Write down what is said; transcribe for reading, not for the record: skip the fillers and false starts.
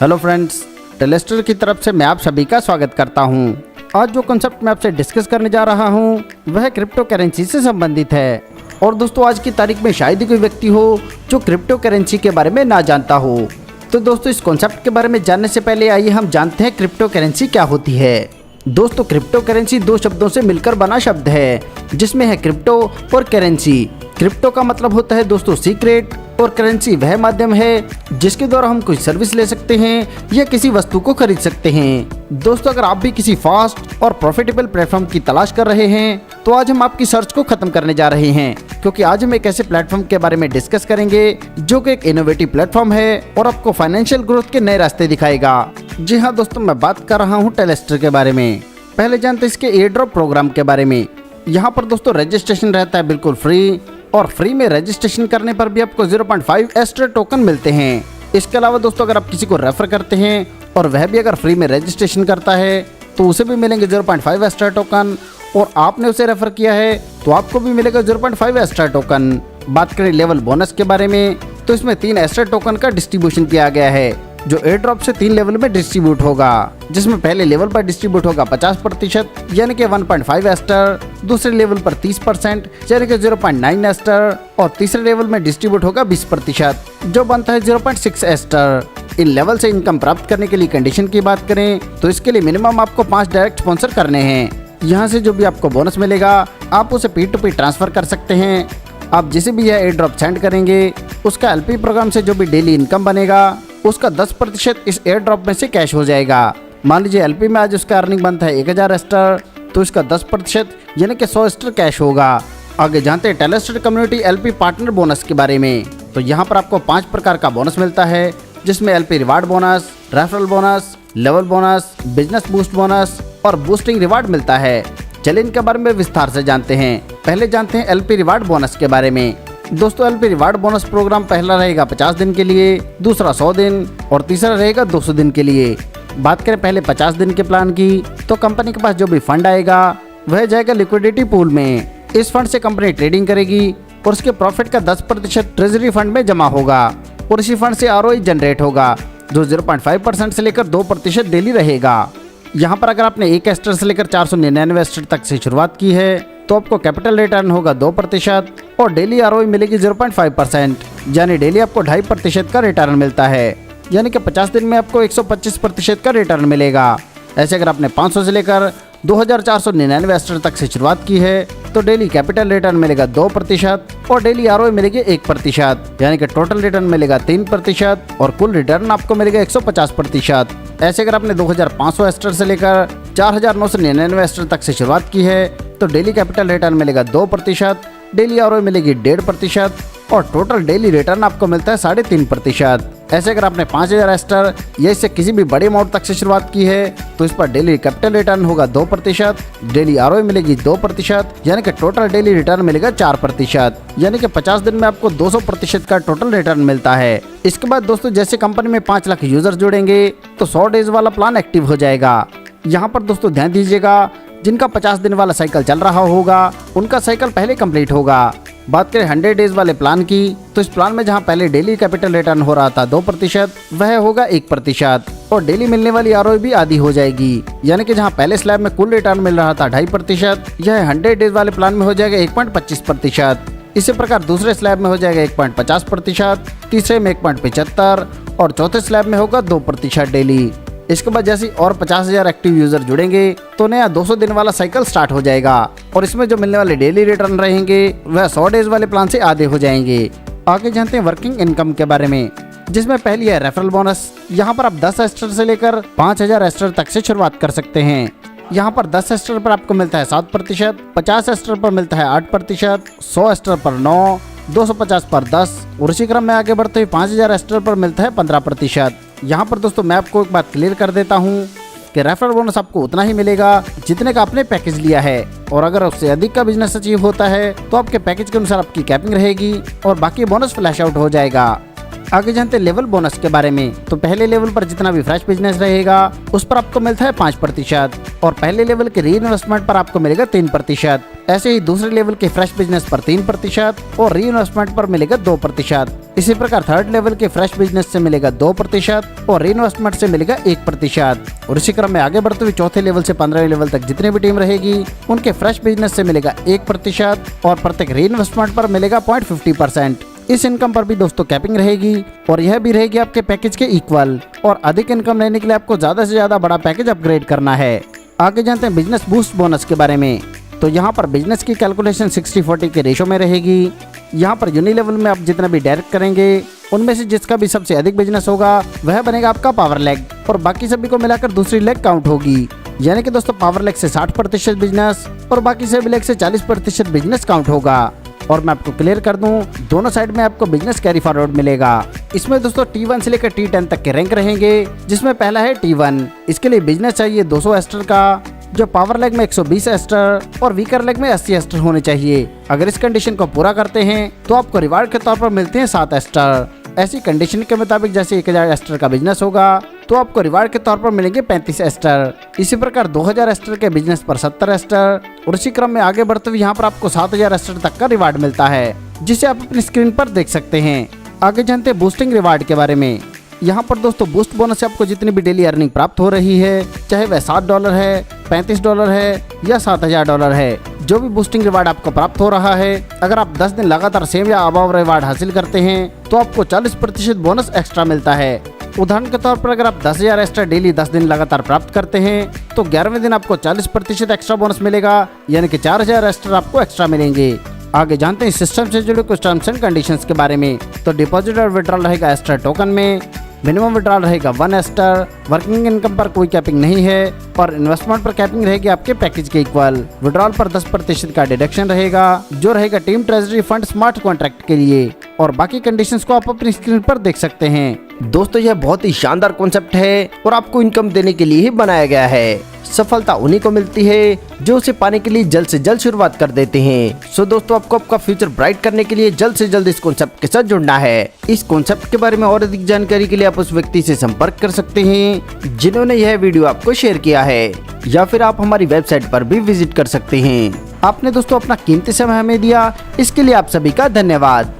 Hello friends, टेलेस्टर की तरफ से मैं आप सभी का स्वागत करता हूं। आज जो कॉन्सेप्ट मैं आपसे डिस्कस करने जा रहा हूं वह क्रिप्टो करेंसी से संबंधित है। और दोस्तों, आज की तारीख में शायद ही कोई व्यक्ति हो जो क्रिप्टो करेंसी के बारे में ना जानता हो। तो दोस्तों, इस कॉन्सेप्ट के बारे में जानने से पहले आइए हम जानते हैं क्रिप्टो करेंसी क्या होती है। दोस्तों, क्रिप्टो करेंसी दो शब्दों से मिलकर बना शब्द है जिसमें है क्रिप्टो और करेंसी। क्रिप्टो का मतलब होता है दोस्तों सीक्रेट, और करेंसी वह माध्यम है जिसके द्वारा हम कोई सर्विस ले सकते हैं या किसी वस्तु को खरीद सकते हैं। दोस्तों, अगर आप भी किसी फास्ट और प्रॉफिटेबल प्लेटफॉर्म की तलाश कर रहे हैं तो आज हम आपकी सर्च को खत्म करने जा रहे हैं, क्योंकि आज हम एक ऐसे प्लेटफॉर्म के बारे में डिस्कस करेंगे जो कि एक इनोवेटिव प्लेटफॉर्म है और आपको फाइनेंशियल ग्रोथ के नए रास्ते दिखाएगा। जी हाँ दोस्तों, मैं बात कर रहा हूँ टेलेस्टर के बारे में। पहले जानते हैं इसके एयर ड्रॉप प्रोग्राम के बारे में। यहाँ पर दोस्तों रजिस्ट्रेशन रहता है बिल्कुल फ्री, और फ्री में रजिस्ट्रेशन करने पर भी आपको 0.5 एस्टर टोकन मिलते हैं। इसके अलावा दोस्तों, अगर आप किसी को रेफर करते हैं और वह भी अगर फ्री में रजिस्ट्रेशन करता है तो उसे भी मिलेंगे 0.5 एस्टर टोकन, और आपने उसे रेफर किया है तो आपको भी मिलेगा 0.5 एस्टर टोकन। बात करें लेवल बोनस के बारे में तो इसमें 3 एस्टर टोकन का डिस्ट्रीब्यूशन किया गया है जो एयर ड्रॉप से 3 लेवल में डिस्ट्रीब्यूट होगा, जिसमें पहले लेवल पर डिस्ट्रीब्यूट होगा 50% यानी कि 1.5 एस्टर, दूसरे लेवल पर 30% यानी कि 0.9 एस्टर, और तीसरे लेवल में डिस्ट्रीब्यूट होगा 20% जो बनता है 0.6 एस्टर। इन लेवल से इनकम प्राप्त करने के लिए कंडीशन की बात करें तो इसके लिए मिनिमम आपको 5 डायरेक्ट स्पॉन्सर करने हैं। यहाँ से जो भी आपको बोनस मिलेगा आप उसे P2P ट्रांसफर कर सकते हैं। आप जिसे भी यह एयर ड्रॉप सेंड करेंगे उसका LP प्रोग्राम से जो भी डेली इनकम बनेगा उसका 10% इस एयर ड्रॉप में से कैश हो जाएगा। मान लीजिए LP में आज उसका अर्निंग बनता है 1000 एस्टर, तो इसका 10% यानी कि 100 एस्टर कैश होगा। आगे जानते हैं टेलेस्टर कम्युनिटी LP पार्टनर बोनस के बारे में। तो यहाँ पर आपको 5 प्रकार का बोनस मिलता है, जिसमें LP reward bonus, referral bonus, level bonus, business boost bonus और बूस्टिंग रिवार्ड मिलता है। चलिए इनके बारे में विस्तार से जानते हैं। पहले जानते हैं LP रिवार्ड बोनस के बारे में। दोस्तों, LP रिवार्ड बोनस प्रोग्राम पहला रहेगा 50 दिन के लिए, दूसरा 100 दिन और तीसरा रहेगा 200 दिन के लिए। बात करें पहले 50 दिन के प्लान की तो कंपनी के पास जो भी फंड आएगा वह जाएगा लिक्विडिटी पूल में। इस फंड से कंपनी ट्रेडिंग करेगी और उसके प्रॉफिट का 10% ट्रेजरी फंड में जमा होगा, और इसी फंड से ROI जनरेट होगा जो 0.5% से लेकर 2% डेली रहेगा। यहाँ पर अगर आपने 1 एस्टर से लेकर 499 एस्टर तक से शुरुआत की है तो आपको कैपिटल रिटर्न होगा 2% और डेली ROI मिलेगी 0.5%, यानी डेली आपको 2.5% का रिटर्न मिलता है, यानी कि 50 दिन में आपको 125% का रिटर्न मिलेगा। ऐसे अगर आपने 500 से लेकर 2499 एस्टर तक से शुरुआत की है तो डेली कैपिटल रिटर्न मिलेगा 2% और डेली ROI मिलेगी 1%, यानी कि टोटल रिटर्न मिलेगा 3% और कुल रिटर्न आपको मिलेगा 150%। ऐसे अगर आपने 2500 एस्टर से लेकर 4999 एस्टर तक से शुरुआत की है तो डेली कैपिटल रिटर्न मिलेगा 2%, डेली ROI मिलेगी 1.5% और टोटल डेली रिटर्न आपको मिलता है 3.5%। ऐसे अगर आपने 5000 एस्टर या इससे किसी भी बड़े अमाउंट तक से शुरुआत की है तो इस पर डेली कैपिटल रिटर्न होगा 2%, डेली ROI मिलेगी 2%, यानी कि टोटल डेली रिटर्न मिलेगा 4%, यानी कि 50 दिन में आपको 200% का टोटल रिटर्न मिलता है। इसके बाद दोस्तों, जैसे कंपनी में 5 लाख यूजर जुड़ेंगे तो 100 डेज वाला प्लान एक्टिव हो जाएगा। यहाँ पर दोस्तों ध्यान दीजिएगा, जिनका 50 दिन वाला साइकिल चल रहा होगा उनका साइकिल पहले कंप्लीट होगा। बात करें 100 डेज वाले प्लान की तो इस प्लान में जहां पहले डेली कैपिटल रिटर्न हो रहा था 2%, वह होगा 1% और डेली मिलने वाली ROI भी आधी हो जाएगी, यानी कि जहां पहले स्लैब में कुल रिटर्न मिल रहा था 2.5%, यह 100 डेज वाले प्लान में हो जाएगा 1.25%। इसी प्रकार दूसरे स्लैब में हो जाएगा 1.50%, तीसरे में 1.75% और चौथे स्लैब में होगा 2% डेली। इसके बाद जैसे और 50,000 एक्टिव यूजर जुड़ेंगे तो नया 200 दिन वाला साइकिल स्टार्ट हो जाएगा, और इसमें जो मिलने वाले डेली रिटर्न रहेंगे वह 100 डेज वाले प्लान से आधे हो जाएंगे। आगे जानते हैं वर्किंग इनकम के बारे में, जिसमें पहली है रेफरल बोनस। यहाँ पर आप 10 एस्टर से लेकर 5000 एस्टर तक से शुरुआत कर सकते हैं। यहाँ पर 10 एस्टर पर आपको मिलता है 7%, 50 एस्टर पर मिलता है 8%, 100 एस्टर पर 9%, 250 पर 10% और इसी क्रम में आगे बढ़ते हुए 5000 एस्टर पर मिलता है 15%। यहाँ पर दोस्तों मैं आपको एक बात क्लियर कर देता हूँ कि रेफरल बोनस आपको उतना ही मिलेगा जितने का आपने पैकेज लिया है, और अगर उससे अधिक का बिजनेस अचीव होता है तो आपके पैकेज के अनुसार आपकी कैपिंग रहेगी और बाकी बोनस फ्लैश आउट हो जाएगा। आगे जानते हैं लेवल बोनस के बारे में। तो पहले लेवल पर जितना भी फ्रेश बिजनेस रहेगा उस पर आपको मिलता है 5% और पहले लेवल के री इन्वेस्टमेंट पर आपको मिलेगा 3%। ऐसे ही दूसरे लेवल के फ्रेश बिजनेस पर 3% और री इन्वेस्टमेंट पर मिलेगा 2%। इसी प्रकार थर्ड लेवल के फ्रेश बिजनेस से मिलेगा 2% और री इन्वेस्टमेंट से मिलेगा 1%। और इसी क्रम में आगे बढ़ते हुए चौथे लेवल से 15वें लेवल तक जितनी भी टीम रहेगी उनके फ्रेश बिजनेस से मिलेगा 1% और प्रत्येक री इन्वेस्टमेंट पर मिलेगा 0.50%। इस इनकम पर भी दोस्तों कैपिंग रहेगी और यह भी रहेगी आपके पैकेज के इक्वल। और अधिक इनकम लेने के लिए आपको ज्यादा से ज्यादा बड़ा पैकेज अपग्रेड करना है। आगे जानते हैं बिजनेस बूस्ट बोनस के बारे में। तो यहाँ पर बिजनेस की कैलकुलेशन 60-40 के रेशो में रहेगी। यहाँ पर यूनि लेवल में आप जितना भी डायरेक्ट करेंगे उनमें से जिसका भी सबसे अधिक बिजनेस होगा वह बनेगा आपका पावर लेग और बाकी सभी को मिलाकर दूसरी लेग काउंट होगी। यानी कि दोस्तों पावर लेग से 60% बिजनेस और बाकी सभी लेग से 40% बिजनेस काउंट होगा। और मैं आपको क्लियर कर दूं, दोनों साइड में आपको बिजनेस कैरी फॉरवर्ड मिलेगा। इसमें दोस्तों T1 से लेकर T10 तक के रैंक रहेंगे, जिसमें पहला है T1। इसके लिए बिजनेस चाहिए 200 एस्टर का, जो पावर लेग में 120 एस्टर और वीकर लेग में 80 एस्टर होने चाहिए। अगर इस कंडीशन को पूरा करते हैं तो आपको रिवार्ड के तौर पर मिलते हैं 7 एस्टर। ऐसी कंडीशन के मुताबिक जैसे 1000 एस्टर का बिजनेस होगा तो आपको रिवार्ड के तौर पर मिलेंगे 35 एस्टर। इसी प्रकार 2000 एस्टर के बिजनेस पर 70 एस्टर और इसी क्रम में आगे बढ़ते हुए यहाँ पर आपको 7000 एस्टर तक का रिवार्ड मिलता है, जिसे आप अपनी स्क्रीन पर देख सकते हैं। आगे जानते हैं बूस्टिंग रिवार्ड के बारे में। यहाँ पर दोस्तों बूस्ट बोनस से आपको जितनी भी डेली अर्निंग प्राप्त हो रही है, चाहे वह $7 है, $35 है या $7000 है, जो भी बूस्टिंग रिवार्ड आपको प्राप्त हो रहा है, अगर आप 10 दिन लगातार सेम या अबव रिवार्ड हासिल करते हैं तो आपको 40% बोनस एक्स्ट्रा मिलता है। उदाहरण के तौर पर अगर आप 10,000 एक्स्ट्रा डेली 10 दिन लगातार प्राप्त करते हैं तो 11वें दिन आपको 40% एक्स्ट्रा बोनस मिलेगा, यानी कि 4000 एक्स्ट्रा आपको एक्स्ट्रा मिलेंगे। आगे जानते हैं सिस्टम से जुड़े कुछ टर्म्स एंड कंडीशंस के बारे में। तो डिपॉजिट और विड्रॉल रहेगा एस्टर टोकन में, मिनिमम विड्रॉल रहेगा 1 एस्टर, वर्किंग इनकम पर कोई कैपिंग नहीं है और इन्वेस्टमेंट पर कैपिंग रहेगी आपके पैकेज के इक्वल। विड्रॉल पर 10% का डिडक्शन रहेगा, जो रहेगा team treasury fund smart contract के लिए। और बाकी कंडीशंस को आप अपनी स्क्रीन पर देख सकते हैं। दोस्तों यह बहुत ही शानदार कॉन्सेप्ट है और आपको इनकम देने के लिए ही बनाया गया है। सफलता उन्हीं को मिलती है जो उसे पाने के लिए जल्द से जल्द शुरुआत कर देते हैं। सो दोस्तों आपको आपका फ्यूचर ब्राइट करने के लिए जल्द से जल्द इस कॉन्सेप्ट के साथ जुड़ना है। इस कॉन्सेप्ट के बारे में और अधिक जानकारी के लिए आप उस व्यक्ति से संपर्क कर सकते हैं जिन्होंने यह वीडियो आपको शेयर किया है, या फिर आप हमारी वेबसाइट पर भी विजिट कर सकते हैं। आपने दोस्तों अपना कीमती समय हमें दिया, इसके लिए आप सभी का धन्यवाद।